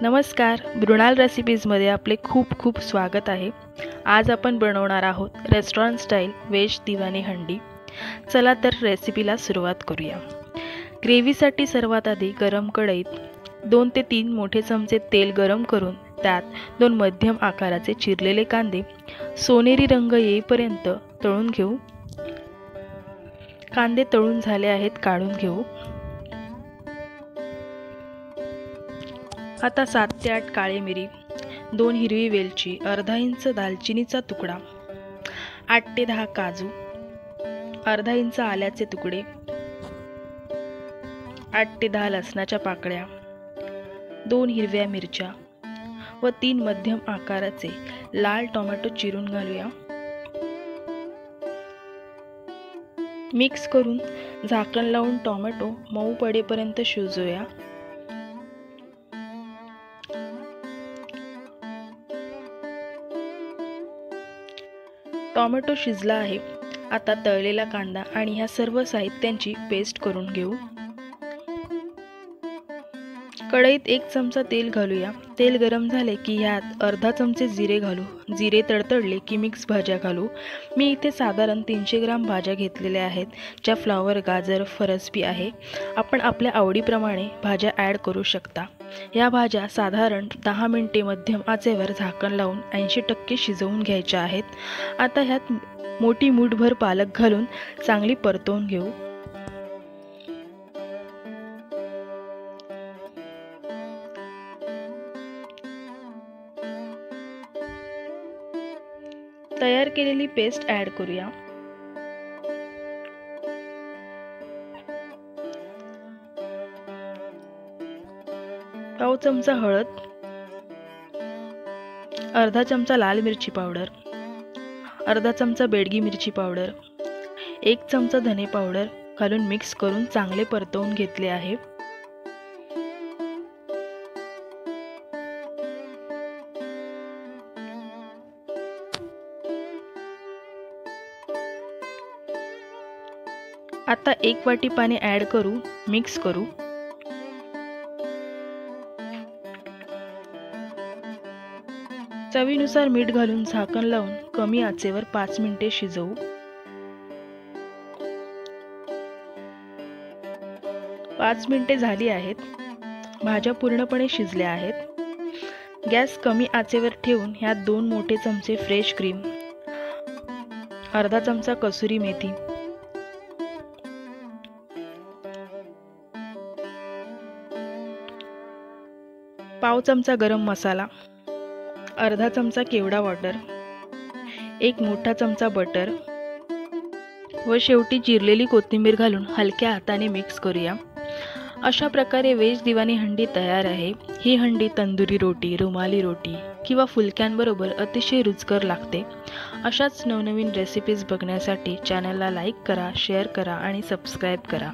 नमस्कार, मृणाल रेसिपीजमध्ये आपले खूप खूप स्वागत आहे। आज आपण बनवणार आहोत रेस्टॉरंट स्टाईल व्हेज दिवाणी हंडी। चला तर रेसिपीला सुरुवात करूया। ग्रेव्हीसाठी सर्वात आधी गरम कढईत 2 ते 3 मोठे चमचे तेल गरम करून त्यात 2 मध्यम आकाराचे चिरलेले कांदे सोनेरी रंग येईपर्यंत तळून घेऊ। कांदे तळून झाले आहेत, काढून घेऊ। आता 7 ते 8 काळे मिरी, 2 हिरवी वेलची, अर्धा इंच दालचिनीचा तुकडा, 8 ते 10 काजू, अर्धा इंच आल्याचे तुकडे, 8 ते 10 लसणाच्या पाकळ्या, 2 हिरव्या मिरच्या व 3 मध्यम आकाराचे लाल टोमॅटो चिरून घालूया। मिक्स करून झाकण लावून टोमॅटो मऊ पडेपर्यंत शिजवूया। टोमॅटो शिजला आहे। आता तळलेला कांदा आणि ह्या सर्व साहित्यांची पेस्ट करून घेऊ। कढईत 1 चमचा तेल घालूया। तेल गरम झाले की ह्यात अर्धा चमचे जिरे घालू। जिरे तडतडले की मिक्स भाज्या घालू। मी इथे साधारण 300 ग्राम भाज्या घेतलेल्या आहेत, ज्या फ्लावर, गाजर, फरसबी आहे। आपण आपल्या आवडीप्रमाणे भाज्या ॲड करू शकता। या भाज्या साधारण 10 मिनिटे मध्यम आचेवर झाकण लावून 80% शिजवून घ्यायच्या आहेत। आता ह्यात मोठी मूठभर पालक घालून चांगली परतवून घेऊ। तयार केलेली पेस्ट ॲड करूया। पाव चमचा हळद, अर्धा चमचा लाल मिरची पावडर, अर्धा चमचा बेडगी मिरची पावडर, 1 चमचा धने पावडर घालून मिक्स करून चांगले परतवून घेतले आहे। आता 1 वाटी पाणी ॲड करू, मिक्स करू। चवीनुसार मीठ घालून झाकण लावून कमी आचेवर 5 मिनिटे शिजवू। 5 मिनिटे झाली आहेत। भाज्या पूर्णपणे शिजल्या आहेत। गॅस कमी आचेवर ठेवून ह्यात 2 मोठे चमचे फ्रेश क्रीम, अर्धा चमचा कसुरी मेथी, पाव चमचा गरम मसाला, अर्धा चमचा केवडा वाटर, 1 मोठा चमचा बटर व शेवटी चिरलेली कोथिंबीर घालून हलक्या हाताने मिक्स करूया। अशा प्रकारे व्हेज दिवाणी हंडी तयार आहे। ही हंडी तंदुरी रोटी, रुमाली रोटी किंवा फुलक्यांबरोबर अतिशय रुचकर लागते। अशाच नवनवीन रेसिपीज बघण्यासाठी चॅनलला लाईक करा, शेअर करा आणि सबस्क्राईब करा।